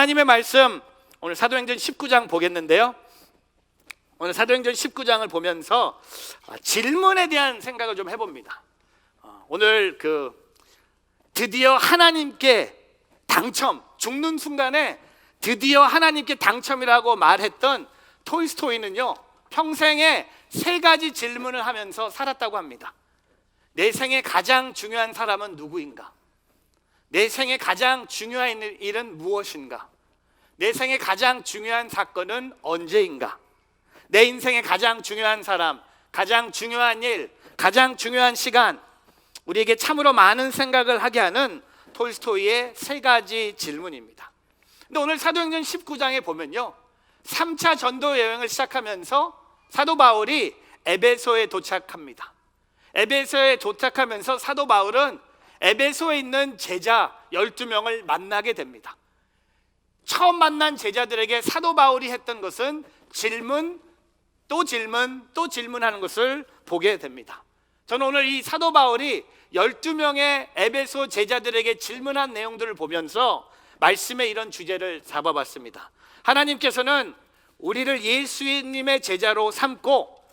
하나님의 말씀 오늘 사도행전 19장 보겠는데요, 오늘 사도행전 19장을 보면서 질문에 대한 생각을 좀 해봅니다. 오늘 드디어 하나님께 당첨, 죽는 순간에 드디어 하나님께 당첨이라고 말했던 톨스토이는요, 평생에 3가지 질문을 하면서 살았다고 합니다. 내 생에 가장 중요한 사람은 누구인가? 내 생에 가장 중요한 일은 무엇인가? 내 생에 가장 중요한 사건은 언제인가? 내 인생에 가장 중요한 사람, 가장 중요한 일, 가장 중요한 시간, 우리에게 참으로 많은 생각을 하게 하는 톨스토이의 3가지 질문입니다. 근데 오늘 사도행전 19장에 보면요, 3차 전도 여행을 시작하면서 사도 바울이 에베소에 도착합니다. 에베소에 도착하면서 사도 바울은 에베소에 있는 제자 12명을 만나게 됩니다. 처음 만난 제자들에게 사도 바울이 했던 것은 질문, 또 질문, 또 질문하는 것을 보게 됩니다. 저는 오늘 이 사도 바울이 12명의 에베소 제자들에게 질문한 내용들을 보면서 말씀의 이런 주제를 잡아봤습니다. 하나님께서는 우리를 예수님의 제자로 삼고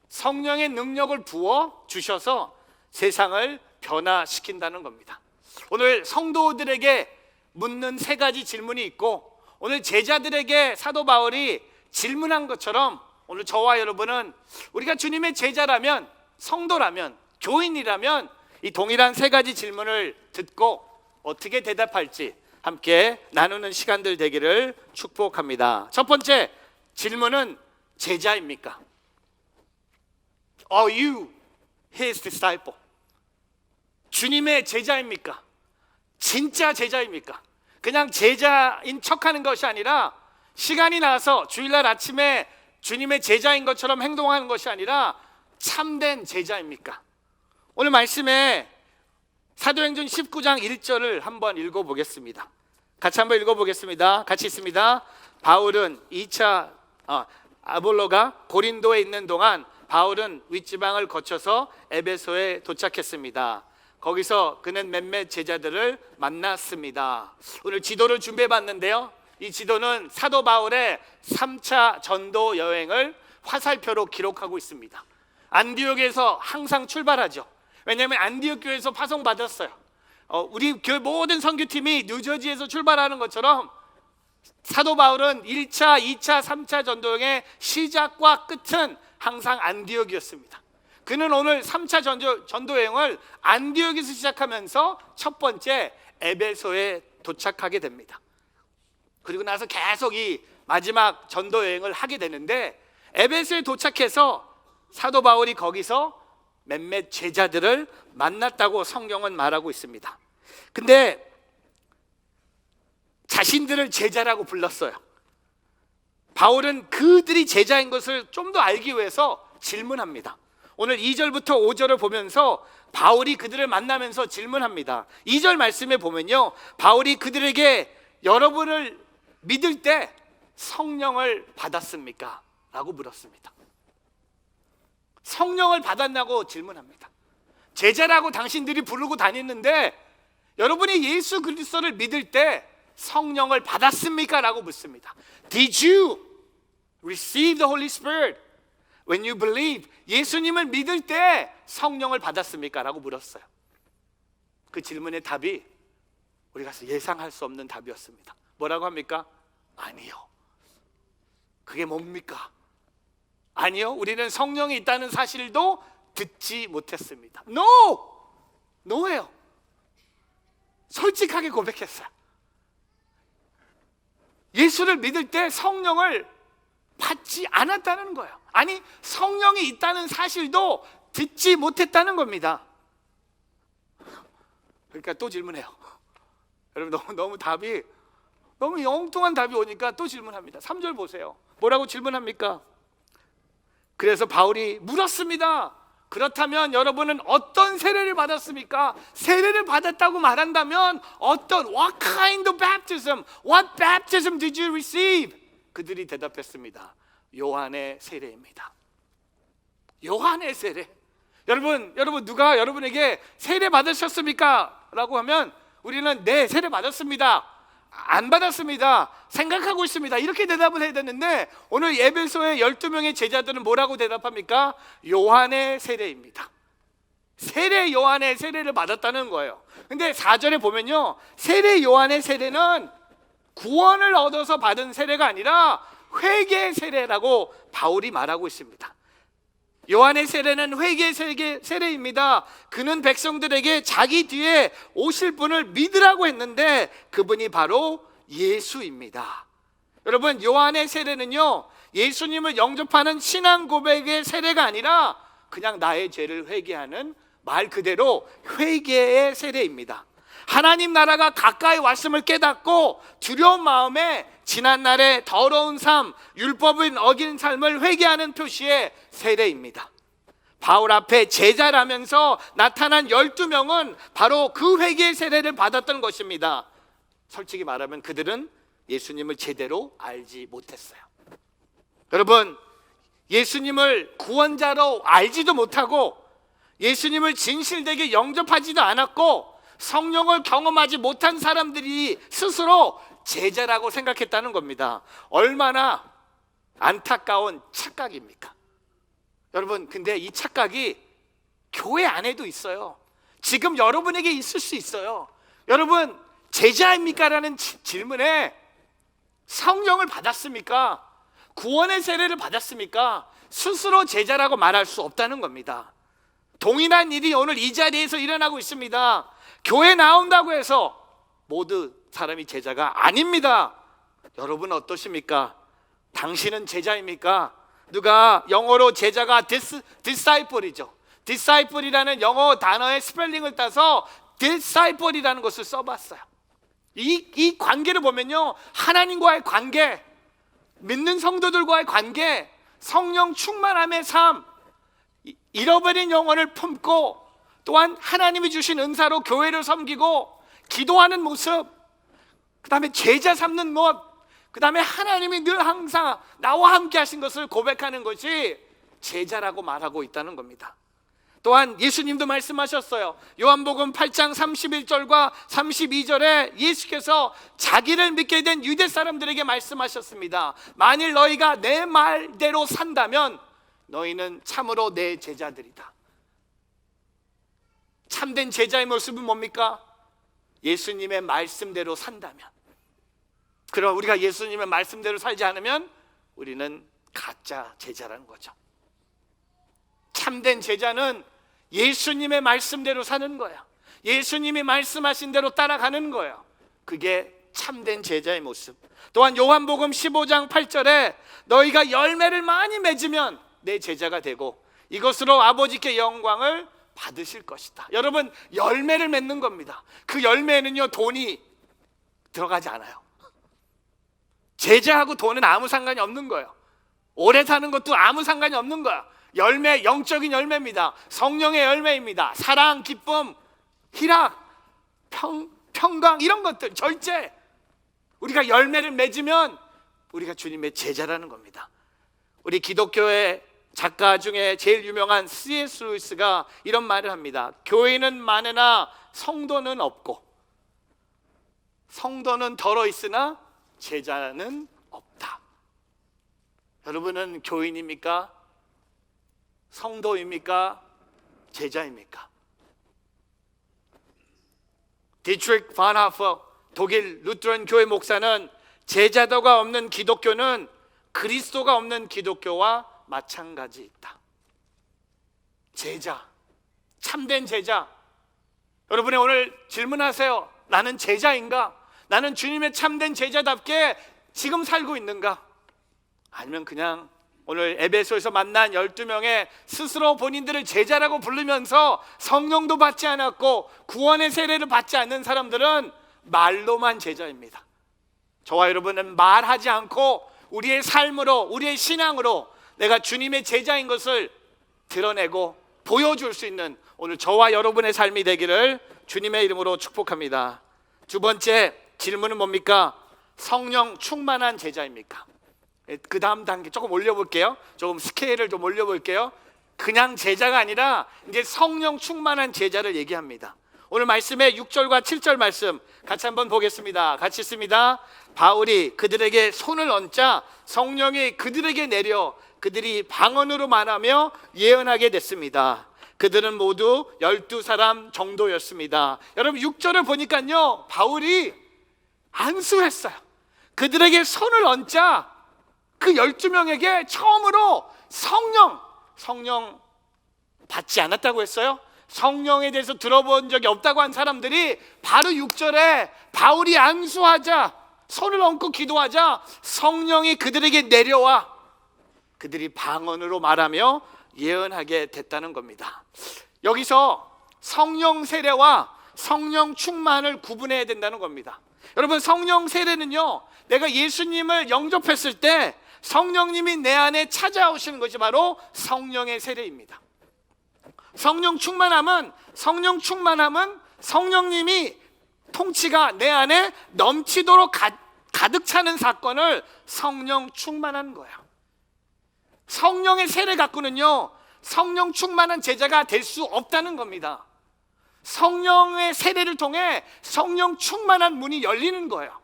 성령의 능력을 부어 주셔서 세상을 변화시킨다는 겁니다. 오늘 성도들에게 묻는 3가지 질문이 있고, 오늘 제자들에게 사도 바울이 질문한 것처럼 오늘 저와 여러분은 우리가 주님의 제자라면, 성도라면, 교인이라면 이 동일한 3가지 질문을 듣고 어떻게 대답할지 함께 나누는 시간들 되기를 축복합니다. 첫 번째 질문은 제자입니까? Are you his disciple? 주님의 제자입니까? 진짜 제자입니까? 그냥 제자인 척하는 것이 아니라, 시간이 나서 주일날 아침에 주님의 제자인 것처럼 행동하는 것이 아니라 참된 제자입니까? 오늘 말씀에 사도행전 19장 1절을 한번 읽어보겠습니다. 같이 한번 읽어보겠습니다. 같이 있습니다. 바울은 아볼로가 고린도에 있는 동안 바울은 윗지방을 거쳐서 에베소에 도착했습니다. 거기서 그는 몇몇 제자들을 만났습니다. 오늘 지도를 준비해봤는데요, 이 지도는 사도 바울의 3차 전도 여행을 화살표로 기록하고 있습니다. 안디옥에서 항상 출발하죠. 왜냐하면 안디옥 교회에서 파송받았어요. 우리 교회 모든 선교팀이 뉴저지에서 출발하는 것처럼 사도 바울은 1차, 2차, 3차 전도여행의 시작과 끝은 항상 안디옥이었습니다. 그는 오늘 3차 전도여행을 안디옥에서 시작하면서 첫 번째 에베소에 도착하게 됩니다. 그리고 나서 계속 이 마지막 전도여행을 하게 되는데, 에베소에 도착해서 사도 바울이 거기서 몇몇 제자들을 만났다고 성경은 말하고 있습니다. 근데 자신들을 제자라고 불렀어요. 바울은 그들이 제자인 것을 좀 더 알기 위해서 질문합니다. 오늘 2절부터 5절을 보면서 바울이 그들을 만나면서 질문합니다. 2절 말씀에 보면요, 바울이 그들에게 여러분을 믿을 때 성령을 받았습니까? 라고 물었습니다. 성령을 받았냐고 질문합니다. 제자라고 당신들이 부르고 다니는데 여러분이 예수 그리스도를 믿을 때 성령을 받았습니까? 라고 묻습니다. Did you receive the Holy Spirit when you believe? 예수님을 믿을 때 성령을 받았습니까? 라고 물었어요. 그 질문의 답이 우리가 예상할 수 없는 답이었습니다. 뭐라고 합니까? 아니요. 그게 뭡니까? 아니요, 우리는 성령이 있다는 사실도 듣지 못했습니다. No예요. 솔직하게 고백했어요. 예수를 믿을 때 성령을 받지 않았다는 거예요. 아니, 성령이 있다는 사실도 듣지 못했다는 겁니다. 그러니까 또 질문해요. 여러분, 너무 답이 너무 엉뚱한 답이 오니까 또 질문합니다. 3절 보세요. 뭐라고 질문합니까? 그래서 바울이 물었습니다. 그렇다면 여러분은 어떤 세례를 받았습니까? 세례를 받았다고 말한다면 what kind of baptism? What baptism did you receive? 그들이 대답했습니다. 요한의 세례입니다. 요한의 세례. 여러분 누가 여러분에게 세례 받으셨습니까? 라고 하면 우리는 네, 세례 받았습니다. 안 받았습니다. 생각하고 있습니다. 이렇게 대답을 해야 되는데 오늘 에베소의 12명의 제자들은 뭐라고 대답합니까? 요한의 세례입니다. 세례 요한의 세례를 받았다는 거예요. 근데 4절에 보면요, 세례 요한의 세례는 구원을 얻어서 받은 세례가 아니라 회개의 세례라고 바울이 말하고 있습니다. 요한의 세례는 회개의 세례입니다. 그는 백성들에게 자기 뒤에 오실 분을 믿으라고 했는데 그분이 바로 예수입니다. 여러분, 요한의 세례는요, 예수님을 영접하는 신앙 고백의 세례가 아니라 그냥 나의 죄를 회개하는 말 그대로 회개의 세례입니다. 하나님 나라가 가까이 왔음을 깨닫고 두려운 마음에 지난날의 더러운 삶, 율법을 어긴 삶을 회개하는 표시의 세례입니다. 바울 앞에 제자라면서 나타난 12명은 바로 그 회개의 세례를 받았던 것입니다. 솔직히 말하면 그들은 예수님을 제대로 알지 못했어요. 여러분, 예수님을 구원자로 알지도 못하고 예수님을 진실되게 영접하지도 않았고 성령을 경험하지 못한 사람들이 스스로 제자라고 생각했다는 겁니다. 얼마나 안타까운 착각입니까? 여러분, 근데 이 착각이 교회 안에도 있어요. 지금 여러분에게 있을 수 있어요. 여러분, 제자입니까? 라는 질문에 성령을 받았습니까? 구원의 세례를 받았습니까? 스스로 제자라고 말할 수 없다는 겁니다. 동일한 일이 오늘 이 자리에서 일어나고 있습니다. 교회 나온다고 해서 모두 사람이 제자가 아닙니다. 여러분 어떠십니까? 당신은 제자입니까? 누가 영어로 제자가 disciple이죠. disciple이라는 영어 단어의 스펠링을 따서 disciple이라는 것을 써봤어요. 이 관계를 보면요, 하나님과의 관계, 믿는 성도들과의 관계, 성령 충만함의 삶, 잃어버린 영혼을 품고 또한 하나님이 주신 은사로 교회를 섬기고 기도하는 모습, 그 다음에 제자 삼는 것, 그 다음에 하나님이 늘 항상 나와 함께 하신 것을 고백하는 것이 제자라고 말하고 있다는 겁니다. 또한 예수님도 말씀하셨어요. 요한복음 8장 31절과 32절에 예수께서 자기를 믿게 된 유대 사람들에게 말씀하셨습니다. 만일 너희가 내 말대로 산다면 너희는 참으로 내 제자들이다. 참된 제자의 모습은 뭡니까? 예수님의 말씀대로 산다면. 그럼 우리가 예수님의 말씀대로 살지 않으면 우리는 가짜 제자라는 거죠. 참된 제자는 예수님의 말씀대로 사는 거야. 예수님이 말씀하신 대로 따라가는 거예요. 그게 참된 제자의 모습. 또한 요한복음 15장 8절에 너희가 열매를 많이 맺으면 내 제자가 되고 이것으로 아버지께 영광을 받으실 것이다. 여러분, 열매를 맺는 겁니다. 그 열매는요, 돈이 들어가지 않아요. 제자하고 돈은 아무 상관이 없는 거예요. 오래 사는 것도 아무 상관이 없는 거야. 열매, 영적인 열매입니다. 성령의 열매입니다. 사랑, 기쁨, 희락, 평강, 이런 것들, 절제. 우리가 열매를 맺으면 우리가 주님의 제자라는 겁니다. 우리 기독교의 작가 중에 제일 유명한 C.S. 루이스가 이런 말을 합니다. 교회는 많으나 성도는 없고 성도는 덜어 있으나 제자는 없다. 여러분은 교인입니까? 성도입니까? 제자입니까? 디트리크 반하퍼 독일 루트런 교회 목사는 제자도가 없는 기독교는 그리스도가 없는 기독교와 마찬가지이다. 제자, 참된 제자. 여러분이 오늘 질문하세요. 나는 제자인가? 나는 주님의 참된 제자답게 지금 살고 있는가? 아니면 그냥 오늘 에베소에서 만난 12명의 스스로 본인들을 제자라고 부르면서 성령도 받지 않았고 구원의 세례를 받지 않는 사람들은 말로만 제자입니다. 저와 여러분은 말하지 않고 우리의 삶으로, 우리의 신앙으로 내가 주님의 제자인 것을 드러내고 보여줄 수 있는 오늘 저와 여러분의 삶이 되기를 주님의 이름으로 축복합니다. 두 번째 질문은 뭡니까? 성령 충만한 제자입니까? 그 다음 단계 조금 올려볼게요. 조금 스케일을 좀 올려볼게요. 그냥 제자가 아니라 이제 성령 충만한 제자를 얘기합니다. 오늘 말씀의 6절과 7절 말씀 같이 한번 보겠습니다. 같이 있습니다. 바울이 그들에게 손을 얹자 성령이 그들에게 내려 그들이 방언으로 말하며 예언하게 됐습니다. 그들은 모두 12사람 정도였습니다. 여러분 6절을 보니까요, 바울이 안수했어요. 그들에게 손을 얹자 그 12명에게 처음으로 성령 받지 않았다고 했어요? 성령에 대해서 들어본 적이 없다고 한 사람들이 바로 6절에 바울이 안수하자, 손을 얹고 기도하자 성령이 그들에게 내려와 그들이 방언으로 말하며 예언하게 됐다는 겁니다. 여기서 성령 세례와 성령 충만을 구분해야 된다는 겁니다. 여러분, 성령 세례는요, 내가 예수님을 영접했을 때 성령님이 내 안에 찾아오시는 것이 바로 성령의 세례입니다. 성령 충만함은 성령님이 통치가 내 안에 넘치도록 가득 차는 사건을 성령 충만한 거예요. 성령의 세례 갖고는요, 성령 충만한 제자가 될 수 없다는 겁니다. 성령의 세례를 통해 성령 충만한 문이 열리는 거예요.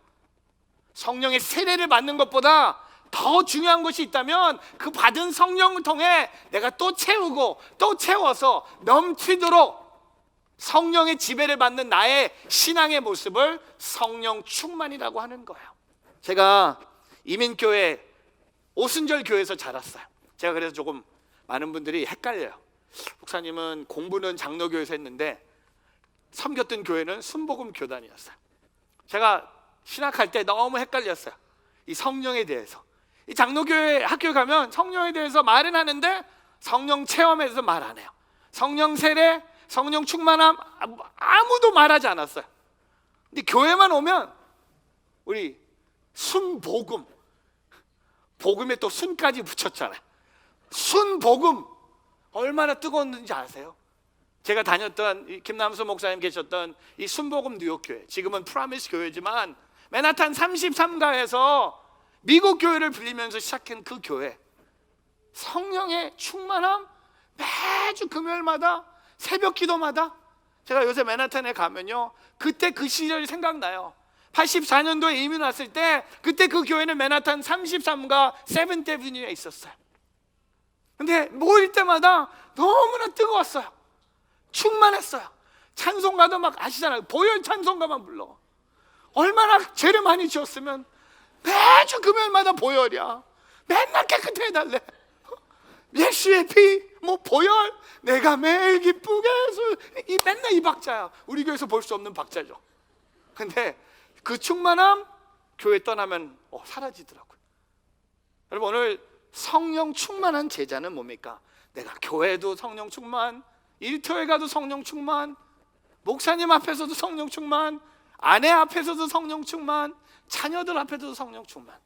성령의 세례를 받는 것보다 더 중요한 것이 있다면 그 받은 성령을 통해 내가 또 채우고 또 채워서 넘치도록 성령의 지배를 받는 나의 신앙의 모습을 성령 충만이라고 하는 거예요. 제가 이민교회 오순절 교회에서 자랐어요. 제가 그래서 조금 많은 분들이 헷갈려요. 목사님은 공부는 장로교회에서 했는데 섬겼던 교회는 순복음 교단이었어요. 제가 신학할 때 너무 헷갈렸어요. 이 성령에 대해서. 이 장로교회 학교에 가면 성령에 대해서 말은 하는데 성령 체험에 대해서 말 안 해요. 성령 세례, 성령 충만함 아무도 말하지 않았어요. 근데 교회만 오면 우리 순복음, 복음에 또 순까지 붙였잖아요. 순복음 얼마나 뜨거웠는지 아세요? 제가 다녔던 김남수 목사님 계셨던 이 순복음 뉴욕교회, 지금은 프라미스 교회지만 맨하탄 33가에서 미국 교회를 빌리면서 시작한 그 교회, 성령의 충만함 매주 금요일마다 새벽 기도마다. 제가 요새 맨하탄에 가면요, 그때 그 시절이 생각나요. 84년도에 이민 왔을 때 그때 그 교회는 맨하탄 33가 세븐th 애비뉴에 있었어요. 근데 모일 때마다 너무나 뜨거웠어요. 충만했어요. 찬송가도 막 아시잖아요. 보혈 찬송가만 불러. 얼마나 죄를 많이 지었으면 매주 금요일마다 보혈이야. 맨날 깨끗해 해달래. 예수의 피, 뭐 보혈, 내가 매일 기쁘게 맨날 이 박자야. 우리 교회에서 볼 수 없는 박자죠. 근데 그 충만함 교회 떠나면 사라지더라고요. 여러분, 오늘 성령 충만한 제자는 뭡니까? 내가 교회도 성령 충만, 일터에 가도 성령 충만, 목사님 앞에서도 성령 충만, 아내 앞에서도 성령 충만, 자녀들 앞에서도 성령 충만.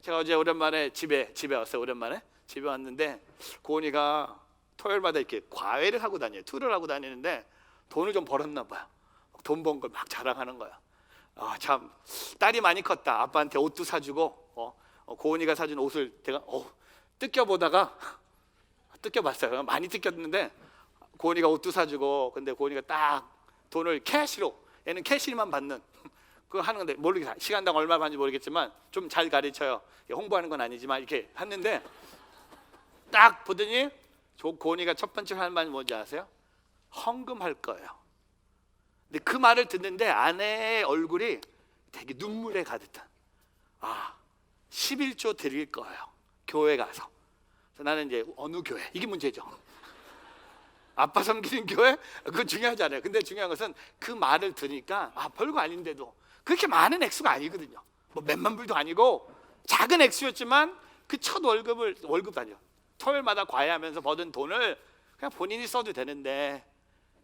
제가 어제 오랜만에 집에 왔어요. 오랜만에 집에 왔는데 고은이가 토요일마다 이렇게 과외를 하고 다녀요. 툴을 하고 다니는데 돈을 좀 벌었나 봐요. 돈 번 걸 막 자랑하는 거야. 참 딸이 많이 컸다. 아빠한테 옷도 사주고 고은이가 사준 옷을 제가 뜯겨보다가 뜯겨봤어요. 많이 뜯겼는데 고은이가 옷도 사주고, 근데 고은이가 딱 돈을 캐시로, 얘는 캐시만 받는 그거 하는 건데 모르겠어요. 시간당 얼마 받는지 모르겠지만 좀 잘 가르쳐요. 홍보하는 건 아니지만 이렇게 했는데 딱 보더니 고은이가 첫 번째 하는 말이 뭔지 아세요? 헌금할 거예요. 근데 그 말을 듣는데 아내의 얼굴이 되게 눈물에 가득한, 11조 드릴 거예요. 교회 가서. 그래서 나는 이제 어느 교회? 이게 문제죠. 아빠 섬기는 교회? 그건 중요하지 않아요. 근데 중요한 것은 그 말을 들으니까 별거 아닌데도 그렇게 많은 액수가 아니거든요. 뭐 몇만 불도 아니고 작은 액수였지만 그 첫 월급 아니요. 토요일마다 과외하면서 버는 돈을 그냥 본인이 써도 되는데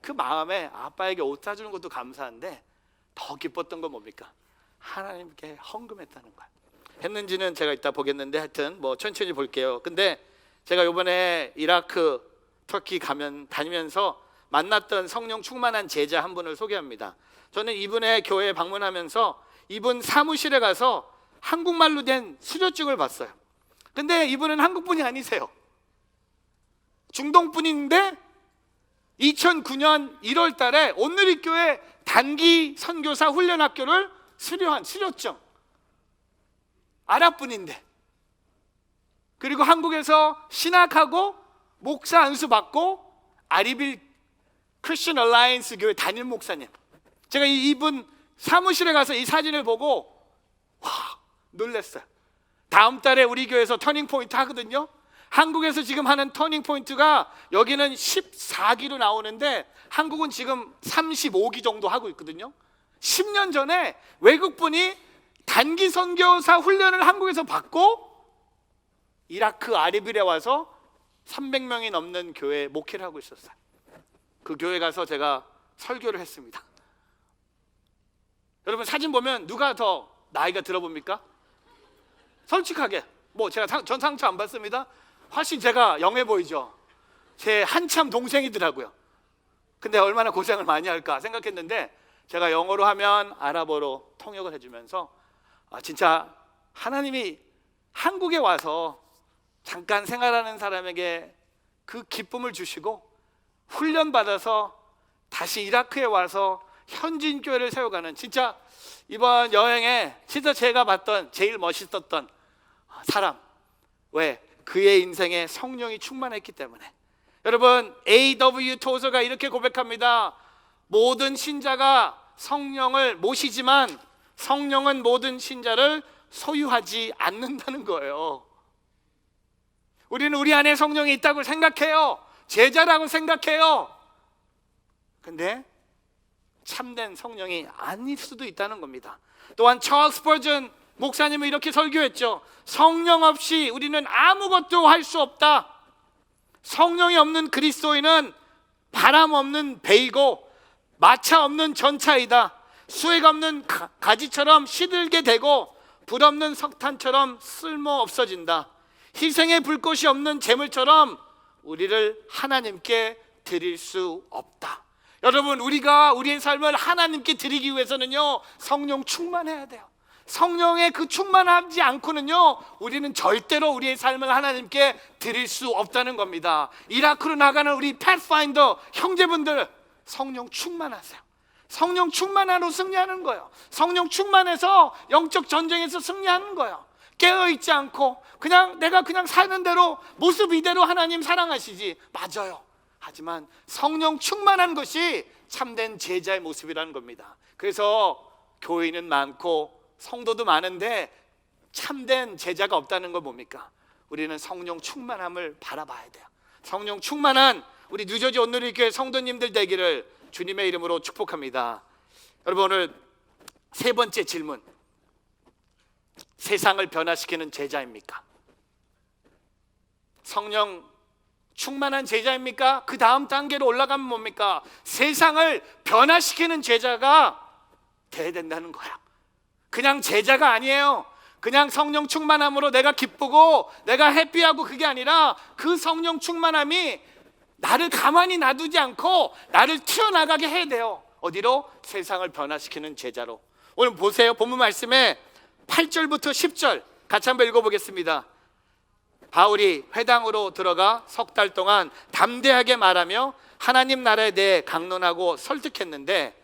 그 마음에 아빠에게 옷 사주는 것도 감사한데 더 기뻤던 건 뭡니까? 하나님께 헌금했다는 거예요. 했는지는 제가 이따 보겠는데 하여튼 뭐 천천히 볼게요. 근데 제가 이번에 이라크, 터키 다니면서 만났던 성령 충만한 제자 한 분을 소개합니다. 저는 이분의 교회에 방문하면서 이분 사무실에 가서 한국말로 된 수료증을 봤어요. 근데 이분은 한국분이 아니세요. 중동분인데 2009년 1월 달에 온누리교회 단기 선교사 훈련학교를 수료한 수료증 아랍분인데, 그리고 한국에서 신학하고 목사 안수 받고 아리빌 크리스천 얼라이언스 교회 담임 목사님. 제가 이분 사무실에 가서 이 사진을 보고 와, 놀랐어요. 다음 달에 우리 교회에서 터닝 포인트 하거든요. 한국에서 지금 하는 터닝 포인트가 여기는 14기로 나오는데 한국은 지금 35기 정도 하고 있거든요. 10년 전에 외국분이 단기 선교사 훈련을 한국에서 받고 이라크 아리빌에 와서 300명이 넘는 교회에 목회를 하고 있었어요. 그 교회 가서 제가 설교를 했습니다. 여러분 사진 보면 누가 더 나이가 들어 봅니까? 솔직하게 뭐 제가 전 상처 안 받습니다. 훨씬 제가 영해 보이죠. 제 한참 동생이더라고요. 근데 얼마나 고생을 많이 할까 생각했는데, 제가 영어로 하면 아랍어로 통역을 해주면서 진짜 하나님이 한국에 와서 잠깐 생활하는 사람에게 그 기쁨을 주시고 훈련받아서 다시 이라크에 와서 현지인 교회를 세워가는, 진짜 이번 여행에 진짜 제가 봤던 제일 멋있었던 사람. 왜? 그의 인생에 성령이 충만했기 때문에. 여러분, A.W. 토저가 이렇게 고백합니다. 모든 신자가 성령을 모시지만 성령은 모든 신자를 소유하지 않는다는 거예요. 우리는 우리 안에 성령이 있다고 생각해요. 제자라고 생각해요. 근데 참된 성령이 아닐 수도 있다는 겁니다. 또한 찰스 스퍼전 목사님은 이렇게 설교했죠. 성령 없이 우리는 아무것도 할 수 없다. 성령이 없는 그리스도인은 바람 없는 배이고 마차 없는 전차이다. 수액 없는 가지처럼 시들게 되고 불 없는 석탄처럼 쓸모 없어진다. 희생의 불꽃이 없는 재물처럼 우리를 하나님께 드릴 수 없다. 여러분, 우리가 우리의 삶을 하나님께 드리기 위해서는요, 성령 충만해야 돼요. 성령의 그 충만하지 않고는요, 우리는 절대로 우리의 삶을 하나님께 드릴 수 없다는 겁니다. 이라크로 나가는 우리 패스파인더 형제분들, 성령 충만하세요. 성령 충만하로 승리하는 거예요. 성령 충만해서 영적 전쟁에서 승리하는 거예요. 깨어있지 않고 그냥 내가 그냥 사는 대로 모습 이대로 하나님 사랑하시지. 맞아요. 하지만 성령 충만한 것이 참된 제자의 모습이라는 겁니다. 그래서 교인은 많고 성도도 많은데 참된 제자가 없다는 건 뭡니까? 우리는 성령 충만함을 바라봐야 돼요. 성령 충만한 우리 뉴저지 온누리교회 성도님들 되기를 주님의 이름으로 축복합니다. 여러분, 오늘 세 번째 질문, 세상을 변화시키는 제자입니까? 성령 충만한 제자입니까? 그 다음 단계로 올라가면 뭡니까? 세상을 변화시키는 제자가 돼야 된다는 거야. 그냥 제자가 아니에요. 그냥 성령 충만함으로 내가 기쁘고 내가 해피하고 그게 아니라 그 성령 충만함이 나를 가만히 놔두지 않고 나를 튀어나가게 해야 돼요. 어디로? 세상을 변화시키는 제자로. 오늘 보세요. 본문 말씀에 8절부터 10절 같이 한번 읽어보겠습니다. 바울이 회당으로 들어가 석 달 동안 담대하게 말하며 하나님 나라에 대해 강론하고 설득했는데,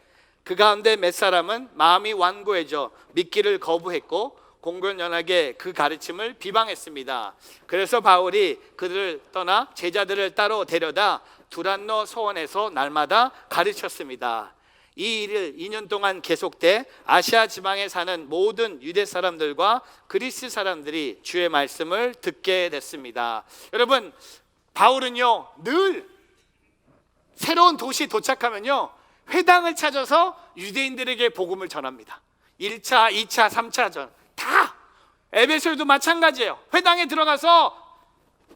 그 가운데 몇 사람은 마음이 완고해져 믿기를 거부했고 공공연하게 그 가르침을 비방했습니다. 그래서 바울이 그들을 떠나 제자들을 따로 데려다 두란노 소원에서 날마다 가르쳤습니다. 이 일을 2년 동안 계속돼 아시아 지방에 사는 모든 유대 사람들과 그리스 사람들이 주의 말씀을 듣게 됐습니다. 여러분, 바울은요 늘 새로운 도시에 도착하면요 회당을 찾아서 유대인들에게 복음을 전합니다. 1차, 2차, 3차 전 다 에베소에도 마찬가지예요. 회당에 들어가서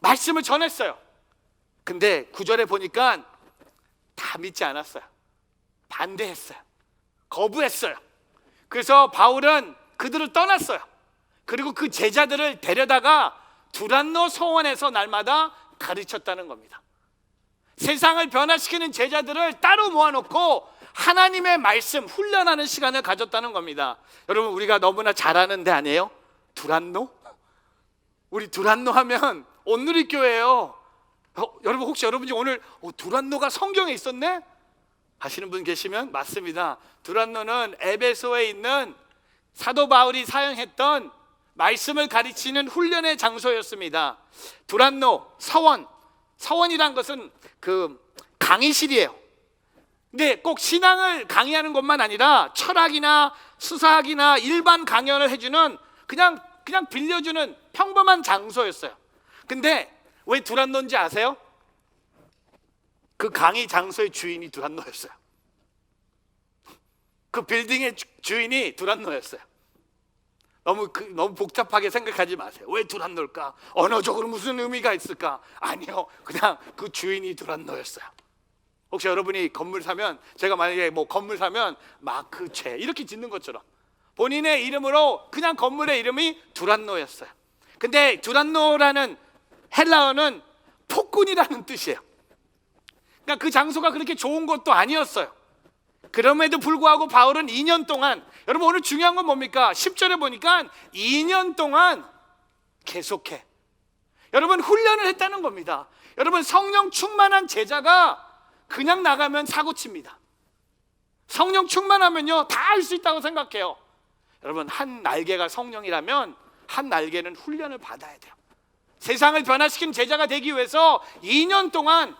말씀을 전했어요. 근데 9절에 보니까 다 믿지 않았어요. 반대했어요. 거부했어요. 그래서 바울은 그들을 떠났어요. 그리고 그 제자들을 데려다가 두란노 소원에서 날마다 가르쳤다는 겁니다. 세상을 변화시키는 제자들을 따로 모아놓고 하나님의 말씀 훈련하는 시간을 가졌다는 겁니다. 여러분, 우리가 너무나 잘 아는 데 아니에요? 두란노? 우리 두란노 하면 온누리교회예요. 여러분 혹시 여러분 중 오늘 두란노가 성경에 있었네? 하시는 분 계시면 맞습니다. 두란노는 에베소에 있는 사도 바울이 사용했던 말씀을 가르치는 훈련의 장소였습니다. 두란노, 서원이란 것은 그 강의실이에요. 근데 꼭 신앙을 강의하는 것만 아니라 철학이나 수사학이나 일반 강연을 해주는 그냥 빌려주는 평범한 장소였어요. 근데 왜 두란노인지 아세요? 그 강의 장소의 주인이 두란노였어요. 그 빌딩의 주인이 두란노였어요. 너무 복잡하게 생각하지 마세요. 왜 두란노일까? 언어적으로 무슨 의미가 있을까? 아니요, 그냥 그 주인이 두란노였어요. 혹시 여러분이 건물 사면, 제가 만약에 건물 사면 마크 최 이렇게 짓는 것처럼 본인의 이름으로 그냥 건물의 이름이 두란노였어요. 근데 두란노라는 헬라어는 폭군이라는 뜻이에요. 그러니까 그 장소가 그렇게 좋은 것도 아니었어요. 그럼에도 불구하고 바울은 2년 동안, 여러분 오늘 중요한 건 뭡니까? 10절에 보니까 2년 동안 계속해. 여러분 훈련을 했다는 겁니다. 여러분 성령 충만한 제자가 그냥 나가면 사고칩니다. 성령 충만하면요 다 할 수 있다고 생각해요. 여러분 한 날개가 성령이라면 한 날개는 훈련을 받아야 돼요. 세상을 변화시키는 제자가 되기 위해서 2년 동안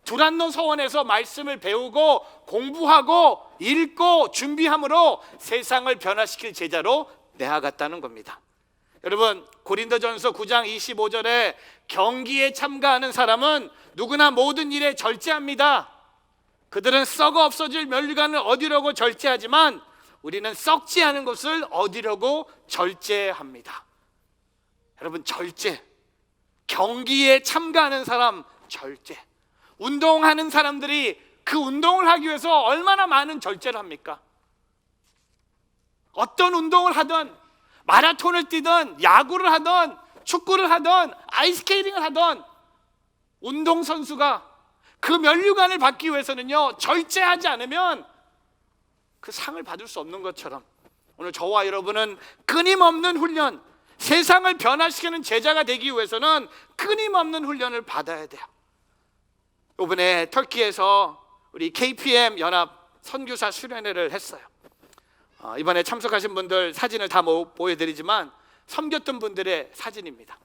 두란노 서원에서 말씀을 배우고 공부하고 읽고 준비함으로 세상을 변화시킬 제자로 내아갔다는 겁니다. 여러분 고린도전서 9장 25절에 경기에 참가하는 사람은 누구나 모든 일에 절제합니다. 그들은 썩어 없어질 면류관을 얻으려고 절제하지만 우리는 썩지 않은 것을 얻으려고 절제합니다. 여러분 절제, 경기에 참가하는 사람 절제. 운동하는 사람들이 그 운동을 하기 위해서 얼마나 많은 절제를 합니까? 어떤 운동을 하든 마라톤을 뛰든 야구를 하든 축구를 하든 아이스케이팅을 하든 운동선수가 그 면류관을 받기 위해서는요 절제하지 않으면 그 상을 받을 수 없는 것처럼 오늘 저와 여러분은 끊임없는 훈련, 세상을 변화시키는 제자가 되기 위해서는 끊임없는 훈련을 받아야 돼요. 이번에 터키에서 우리 KPM 연합 선교사 수련회를 했어요. 이번에 참석하신 분들 사진을 다 보여드리지만 섬겼던 분들의 사진입니다.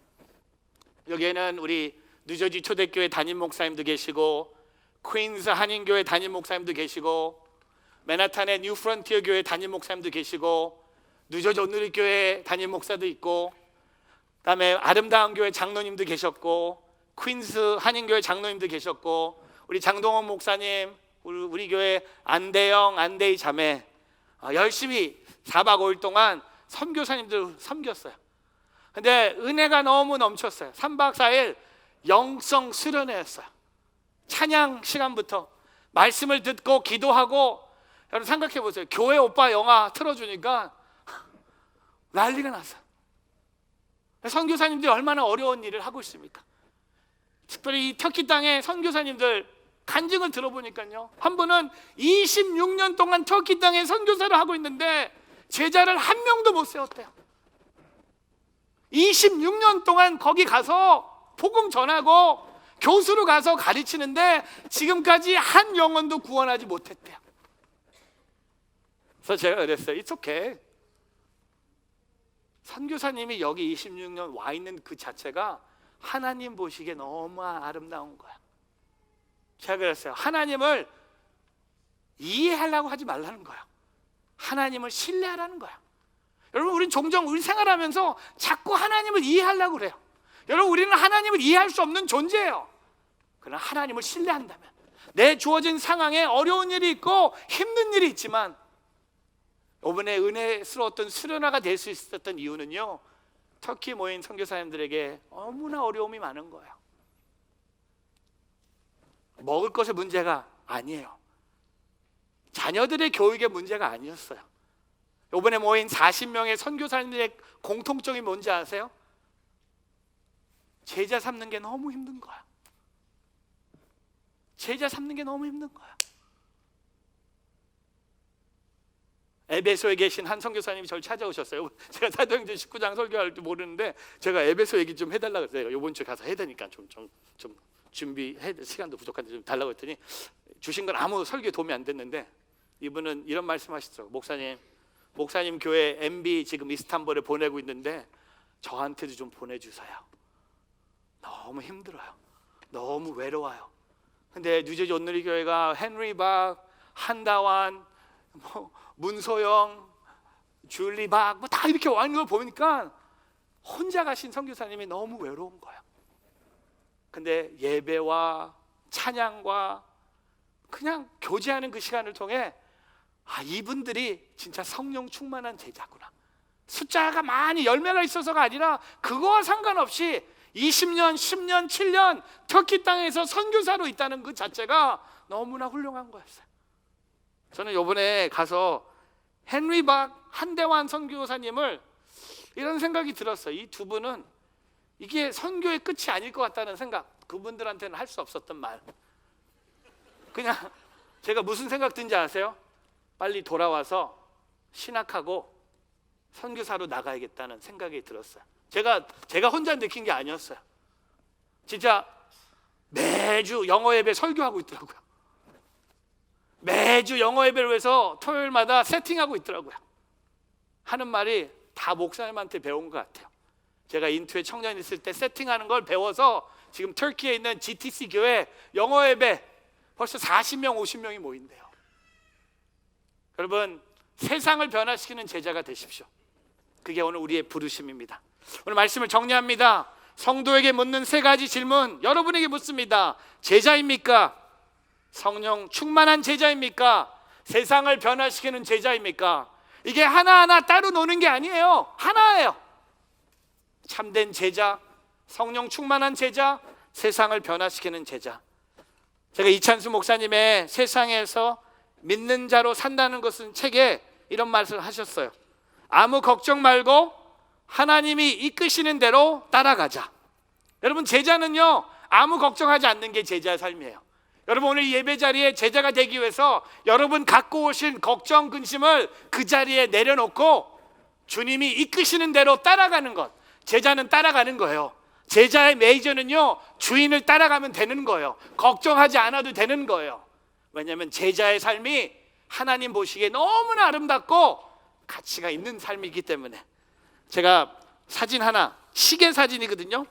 여기에는 우리 뉴저지 초대교회 담임 목사님도 계시고 퀸스 한인교회 담임 목사님도 계시고 맨하탄의 뉴 프론티어 교회 담임 목사님도 계시고 뉴저지 온누리교회 담임 목사도 있고 그다음에 아름다운 교회 장로님도 계셨고 퀸스 한인교회 장로님도 계셨고 우리 장동원 목사님, 우리 교회 안대영, 안대희 자매 열심히 4박 5일 동안 선교사님들 섬겼어요. 근데 은혜가 너무 넘쳤어요. 3박 4일 영성 수련회였어요. 찬양 시간부터 말씀을 듣고 기도하고, 여러분 생각해 보세요. 교회 오빠 영화 틀어주니까 난리가 났어요. 선교사님들이 얼마나 어려운 일을 하고 있습니까? 특별히 이 터키 땅의 선교사님들 간증을 들어보니까요, 한 분은 26년 동안 터키 땅에 선교사를 하고 있는데 제자를 한 명도 못 세웠대요. 26년 동안 거기 가서 복음 전하고 교수로 가서 가르치는데 지금까지 한 영혼도 구원하지 못했대요. 그래서 제가 그랬어요. It's okay. 선교사님이 여기 26년 와 있는 그 자체가 하나님 보시기에 너무 아름다운 거야. 제가 그랬어요. 하나님을 이해하려고 하지 말라는 거야. 하나님을 신뢰하라는 거야. 여러분, 우리는 종종 우리 생활하면서 자꾸 하나님을 이해하려고 그래요. 여러분, 우리는 하나님을 이해할 수 없는 존재예요. 그러나 하나님을 신뢰한다면, 내 주어진 상황에 어려운 일이 있고 힘든 일이 있지만, 이번에 은혜스러웠던 수련회가 될 수 있었던 이유는요, 터키 모인 선교사님들에게 너무나 어려움이 많은 거예요. 먹을 것의 문제가 아니에요. 자녀들의 교육의 문제가 아니었어요. 이번에 모인 40명의 선교사님들의 공통점이 뭔지 아세요? 제자 삼는 게 너무 힘든 거야. 제자 삼는 게 너무 힘든 거야. 에베소에 계신 한 선교사님이 저를 찾아오셨어요. 제가 사도행전 19장 설교할 줄 모르는데 제가 에베소 얘기 좀 해달라고 했어요. 이번 주에 가서 해야 되니까 좀 준비해, 시간도 부족한데 좀 달라고 했더니 주신 건 아무 설교에 도움이 안 됐는데 이분은 이런 말씀하시더라고요. 목사님 교회 MB 지금 이스탄불에 보내고 있는데 저한테도 좀 보내주세요. 너무 힘들어요. 너무 외로워요. 근데 뉴저지 온누리 교회가 헨리 박, 한다완, 문소영, 줄리 박 다 이렇게 와 있는 걸 보니까 혼자 가신 선교사님이 너무 외로운 거예요. 근데 예배와 찬양과 그냥 교제하는 그 시간을 통해 이분들이 진짜 성령 충만한 제자구나. 숫자가 많이 열매가 있어서가 아니라 그거와 상관없이 20년, 10년, 7년 터키 땅에서 선교사로 있다는 그 자체가 너무나 훌륭한 거였어요. 저는 이번에 가서 헨리 박, 한대환 선교사님을 이런 생각이 들었어요. 이 두 분은 이게 선교의 끝이 아닐 것 같다는 생각. 그분들한테는 할 수 없었던 말. 그냥 제가 무슨 생각 든지 아세요? 빨리 돌아와서 신학하고 선교사로 나가야겠다는 생각이 들었어요. 제가 혼자 느낀 게 아니었어요. 진짜 매주 영어 예배 설교하고 있더라고요. 매주 영어 예배를 위해서 토요일마다 세팅하고 있더라고요. 하는 말이 다 목사님한테 배운 것 같아요. 제가 인투에 청년 있을 때 세팅하는 걸 배워서 지금 터키에 있는 GTC 교회 영어 예배 벌써 40명, 50명이 모인대요. 여러분, 세상을 변화시키는 제자가 되십시오. 그게 오늘 우리의 부르심입니다. 오늘 말씀을 정리합니다. 성도에게 묻는 세 가지 질문, 여러분에게 묻습니다. 제자입니까? 성령 충만한 제자입니까? 세상을 변화시키는 제자입니까? 이게 하나하나 따로 노는 게 아니에요. 하나예요. 참된 제자, 성령 충만한 제자, 세상을 변화시키는 제자. 제가 이찬수 목사님의 세상에서 믿는 자로 산다는 것은 책에 이런 말씀을 하셨어요. 아무 걱정 말고 하나님이 이끄시는 대로 따라가자. 여러분, 제자는요, 아무 걱정하지 않는 게 제자의 삶이에요. 여러분, 오늘 예배 자리에 제자가 되기 위해서 여러분 갖고 오신 걱정, 근심을 그 자리에 내려놓고 주님이 이끄시는 대로 따라가는 것. 제자는 따라가는 거예요. 제자의 메이저는요, 주인을 따라가면 되는 거예요. 걱정하지 않아도 되는 거예요. 왜냐하면 제자의 삶이 하나님 보시기에 너무나 아름답고 가치가 있는 삶이기 때문에. 제가 사진 하나, 시계 사진이거든요.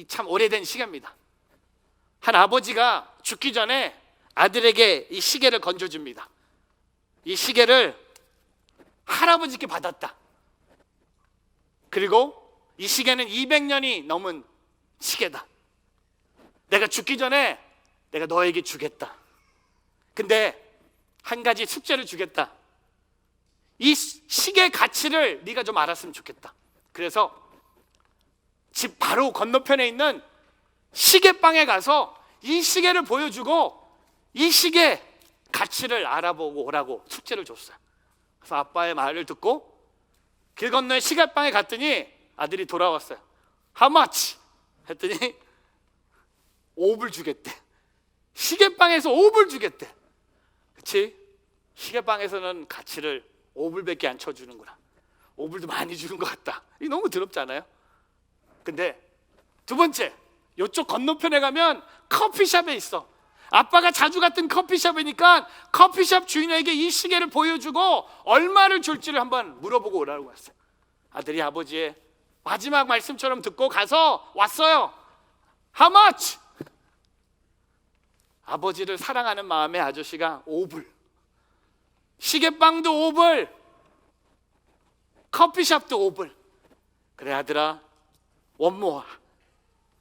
참 오래된 시계입니다. 한 아버지가 죽기 전에 아들에게 이 시계를 건져줍니다. 이 시계를 할아버지께 받았다. 그리고 이 시계는 200년이 넘은 시계다. 내가 죽기 전에 내가 너에게 주겠다. 근데 한 가지 숙제를 주겠다. 이 시계의 가치를 네가 좀 알았으면 좋겠다. 그래서 집 바로 건너편에 있는 시계방에 가서 이 시계를 보여주고 이 시계 가치를 알아보고 오라고 숙제를 줬어요. 그래서 아빠의 말을 듣고 길 건너에 시계방에 갔더니 아들이 돌아왔어요. How much? 했더니 5불 주겠대. 시계방에서 5불 주겠대. 그치? 시계방에서는 가치를 5불밖에 안 쳐주는구나. 5불도 많이 주는 것 같다. 이게 너무 더럽지 않아요? 근데 두 번째, 이쪽 건너편에 가면 커피숍에 있어. 아빠가 자주 갔던 커피숍이니까 커피숍 주인에게 이 시계를 보여주고 얼마를 줄지를 한번 물어보고 오라고 했어요. 아들이 아버지의 마지막 말씀처럼 듣고 가서 왔어요. How much? 아버지를 사랑하는 마음에 아저씨가 5불, 시계방도 5불, 커피숍도 5불. 그래 아들아, 원모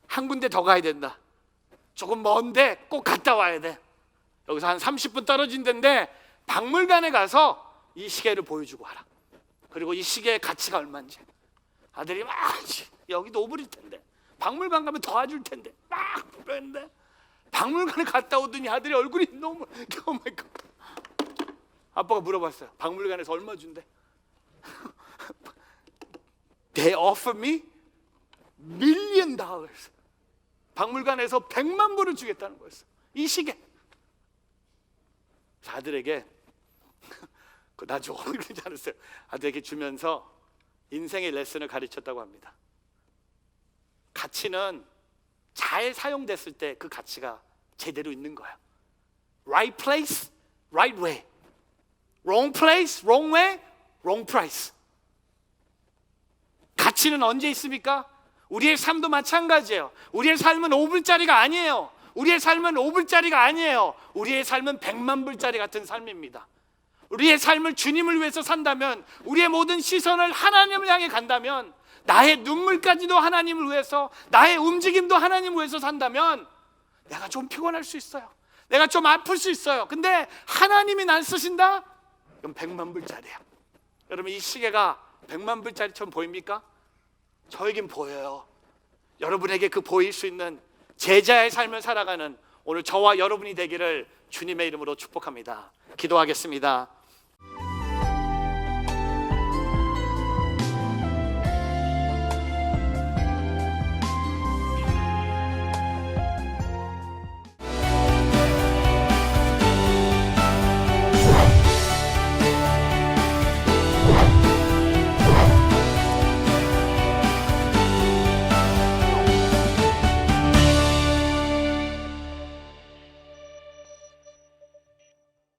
한 군데 더 가야 된다. 조금 먼데 꼭 갔다 와야 돼. 여기서 한 30분 떨어진 데인데 박물관에 가서 이 시계를 보여주고 와라. 그리고 이 시계의 가치가 얼마인지. 아들이 막 여기도 5불일 텐데 박물관 가면 더 줄 텐데 막 그러는데 박물관에 갔다 오더니 아들이 얼굴이 너무 오마이갓. 아빠가 물어봤어요. 박물관에서 얼마 준대? They offer me $1 million. 박물관에서 100만 불을 주겠다는 거였어요. 이 시계. 아들에게 나 줘 그러지 않았어요. 아들에게 주면서 인생의 레슨을 가르쳤다고 합니다. 가치는 잘 사용됐을 때 그 가치가 제대로 있는 거야. Right place, right way. Wrong place, wrong way, wrong price. 가치는 언제 있습니까? 우리의 삶도 마찬가지예요. 우리의 삶은 5불짜리가 아니에요. 우리의 삶은 5불짜리가 아니에요. 우리의 삶은 100만 불짜리 같은 삶입니다. 우리의 삶을 주님을 위해서 산다면, 우리의 모든 시선을 하나님을 향해 간다면, 나의 눈물까지도 하나님을 위해서, 나의 움직임도 하나님을 위해서 산다면 내가 좀 피곤할 수 있어요. 내가 좀 아플 수 있어요. 근데 하나님이 날 쓰신다? 그럼 100만 불짜리야. 여러분, 이 시계가 100만 불짜리처럼 보입니까? 저에겐 보여요. 여러분에게 그 보일 수 있는 제자의 삶을 살아가는 오늘 저와 여러분이 되기를 주님의 이름으로 축복합니다. 기도하겠습니다.